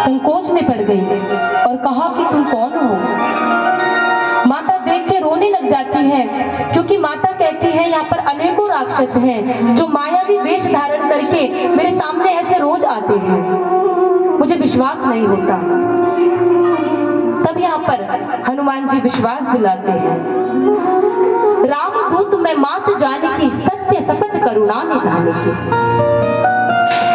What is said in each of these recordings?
संकोच में पड़ गई और कहा कि तुम कौन हो। माता देख के रोने लग जाती है, क्योंकि माता कहती है यहाँ पर अनेकों राक्षस हैं जो मायावी वेश धारण करके मेरे सामने ऐसे रोज आते हैं, मुझे विश्वास नहीं होता। तब यहाँ पर हनुमान जी विश्वास दिलाते हैं, रामदूत मैं मात जाने की, सत्य सपथ करुणा निधान की।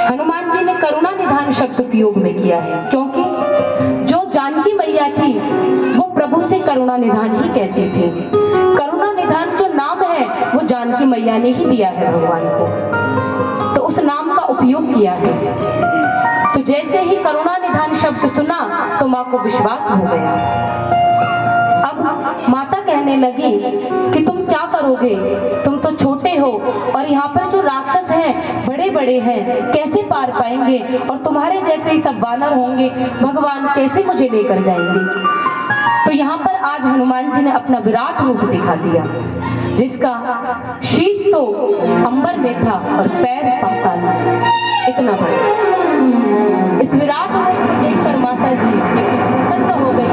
हनुमान जी ने करुणा निधान शब्द उपयोग में किया है, क्योंकि जो जानकी मैया थी वो प्रभु से करुणा निधान ही कहती थी। करुणा निधान जो नाम है वो जानकी मैया ने ही दिया है भगवान को, तो उस नाम का उपयोग किया है। तो जैसे ही करुणा निधान शब्द सुना तो माँ को विश्वास हो गया। अब माता कहने लगी कि तुम क्या करोगे, तुम तो छोटे हो और यहाँ पर जो राक्षस हैं बड़े बड़े हैं, कैसे पार पाएंगे, और तुम्हारे जैसे ही सब वानर होंगे, भगवान कैसे मुझे लेकर जाएंगे। तो यहाँ पर आज हनुमान जी ने अपना विराट रूप दिखा दिया, जिसका शीश तो अंबर में था और पैर पाताल में, इतना बड़ा। इस विराट रूप को देखकर माता जी प्रसन्न हो गई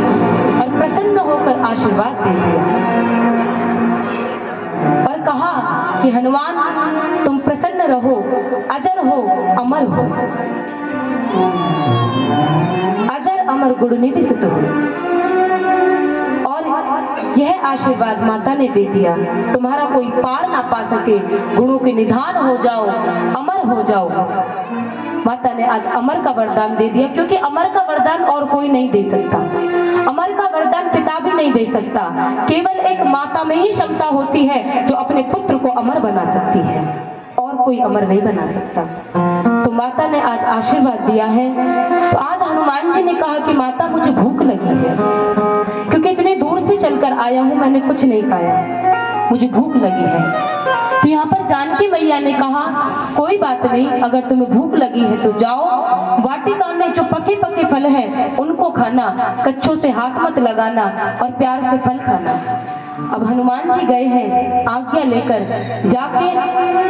और प्रसन्न होकर आशीर्वाद दे दिया और कहा कि हनुमान तुम प्रसन्न रहो, अजर हो अमर हो, अजर अमर गुणनिधि सुत हो। और यह आशीर्वाद माता ने दे दिया, तुम्हारा कोई पार ना पा सके, गुणों के निधान हो जाओ, अमर हो जाओ। माता ने आज अमर का वरदान दे दिया, क्योंकि अमर का वरदान और कोई नहीं दे सकता, अमर का वरदान पिता भी नहीं दे सकता। केवल एक माता में ही क्षमता होती है जो अपने पुत्र को अमर बना सकती है, और कोई अमर नहीं बना सकता। तो माता ने आज आशीर्वाद दिया है। तो आज हनुमान जी ने कहा कि माता मुझे भूख लगी है, क्योंकि इतने दूर से चलकर आया हूं, मैंने कुछ नहीं खाया, मुझे भूख लगी है। तो यहाँ पर जानकी मैया ने कहा कोई बात नहीं, अगर तुम्हें भूख लगी है तो जाओ, वाटिका में जो पके पके फल हैं उनको खाना, कच्चों से हाथ मत लगाना और प्यार से फल खाना। अब हनुमान जी गए हैं आज्ञा लेकर, जाके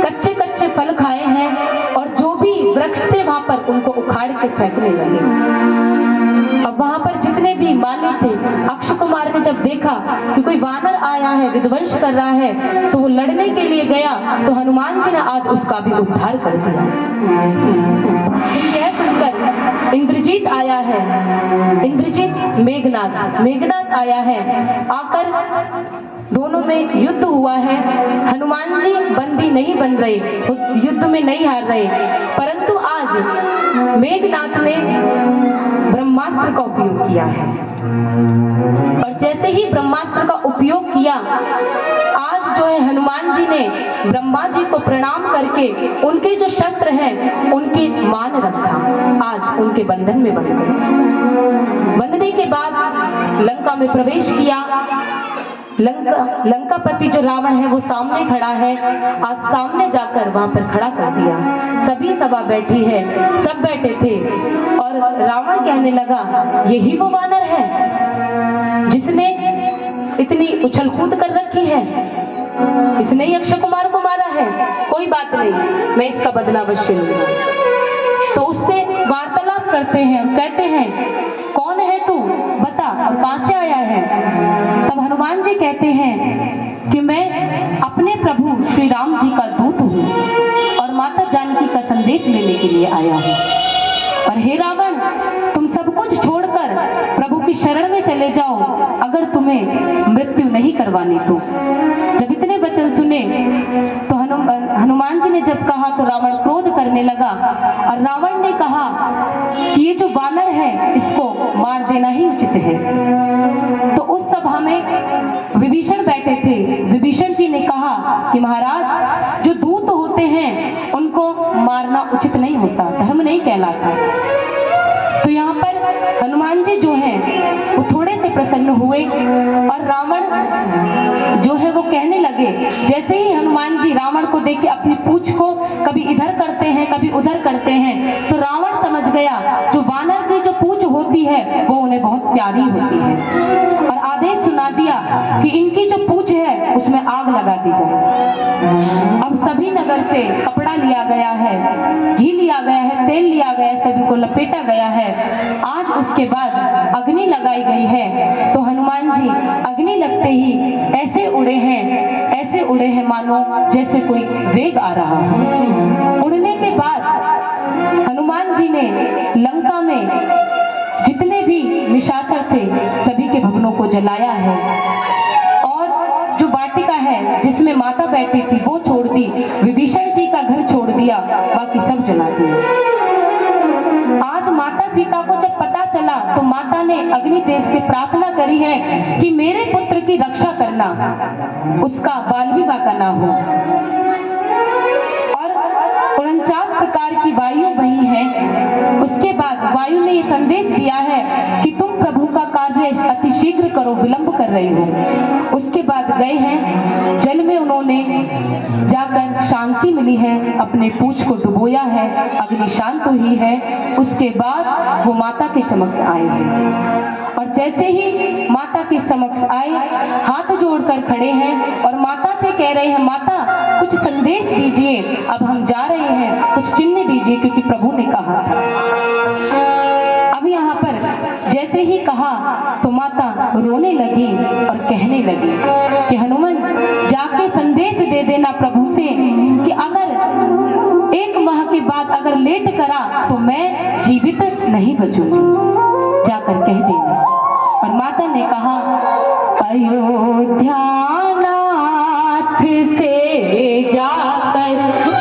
कच्चे कच्चे फल खाए हैं और जो भी वृक्ष थे वहां पर उनको उखाड़ के फेंकने लगे। अब वहां पर जितने भी माली थे, अक्षय कुमार ने जब देखा कि कोई वानर आया है, विध्वंस कर रहा है, तो वो लड़ने के लिए गया, तो हनुमान जी ने आज उसका भी उद्धार कर दिया। यह सुनकर इंद्रजीत आया है, इंद्रजीत मेघनाथ आया है, आकर दोनों में युद्ध हुआ है। हनुमान जी बंदी नहीं बन रहे, युद्ध में नहीं हार रहे, परंतु आज मेघनाथ ने ब्रह्मास्त्र का उपयोग किया है। और जैसे ही ब्रह्मास्त्र का उपयोग किया, आज जो है हनुमान जी ने ब्रह्मा जी को प्रणाम करके उनके जो शस्त्र हैं उनकी मान रखा, आज उनके बंधन में बंध गए। बंधने के बाद लंका में प्रवेश किया। लंकापति जो रावण है वो सामने खड़ा है, आज सामने जाकर वहां पर खड़ा कर दिया। सभी सभा बैठी है, सब बैठे थे और रावण कहने लगा यही वो वानर है जिसने इतनी उछल कूद कर रखी है, इसने ही अक्षय कुमार को मारा है, कोई बात नहीं, मैं इसका बदला अवश्य लूंगा। तो उससे वार्तालाप करते हैं, कहते हैं कौन है तू, बता और कहां से आया है। तब हनुमान जी कहते हैं कि मैं अपने प्रभु श्री राम जी का दूत हूँ और माता जानकी का संदेश लेने के लिए आया हूँ। और हे रावण, तुम सब कुछ छोड़कर प्रभु की शरण में चले जाओ, अगर तुम्हें मृत्यु नहीं करवानी तो। जब इतने वचन सुने तो हनुमान जी ने जब कहा तो रावण क्रोध करने लगा और रावण ने कहा कि ये जो वानर है इसको मार देना ही उचित है। तो उस सभा में विभीषण बैठे थे। विभीषण जी ने कहा कि महाराज, जो दूत होते हैं उनको मारना उचित नहीं होता, धर्म नहीं कहलाता। तो यहाँ पर हनुमान जी जो हैं वो थोड़े से प्रसन्न हुए और रावण जो है वो कहने लगे, जैसे ही हनुमान जी रावण को देख के अपनी पूंछ को कभी इधर करते हैं कभी उधर करते हैं, तो रावण समझ गया जो वानर की जो पूंछ होती है वो उन्हें बहुत प्यारी होती है और आदेश सुना दिया कि इनकी जो पूंछ है उसमें आग लगा दी जाए। अब सभी नगर से कपड़ा लिया गया है, घी लिया गया है, तेल लिया गया है, सभी को लपेटा गया है। आज उसके बाद अग्नि लगाई गई है। तो हनुमान जी अग्नि लगते ही ऐसे उड़े हैं मानो जैसे कोई वेग आ रहा हो। उड़ने के बाद हनुमान जी ने लंका में जितने भी निशाचर थे सभी के भवनों को जलाया है, और जो वाटिका है जिसमें माता बैठी थी वो छोड़ दी, विभीषण जी का घर छोड़ दिया, बाकी सब जला दिया। आज माता सीता को जब पता चला तो माता ने अग्निदेव से प्रार्थना करी है कि मेरे पुत्र की रक्षा करना, उसका बाल विवाह का ना हो। और 49 प्रकार की वायु बही है। उसके बाद वायु ने ये संदेश दिया है कि तुम प्रभु का कार्य अति शीघ्र करो, विलंब कर रही हो। उसके बाद गए हैं जल में, उन्होंने जाकर शांति मिली है, अपने पूंछ को डुबोया है, अग्नि शांत हुई है। उसके बाद वो माता के समक्ष आए हैं, और जैसे ही माता के समक्ष आए हाथ जोड़कर खड़े हैं और माता से कह रहे हैं, माता कुछ संदेश दीजिए, अब हम जा रहे हैं, कुछ चिन्ह दीजिए, क्योंकि प्रभु ने कहा था। अब यहाँ पर जैसे ही कहा तो माता रोने लगी और कहने लगी कि हनुमान जाके संदेश दे देना प्रभु से कि अगर 1 माह के बाद अगर लेट करा तो मैं जीवित नहीं बचूंगी, जाकर कह देना। और माता ने कहा, अयोध्या नाथ से जाकर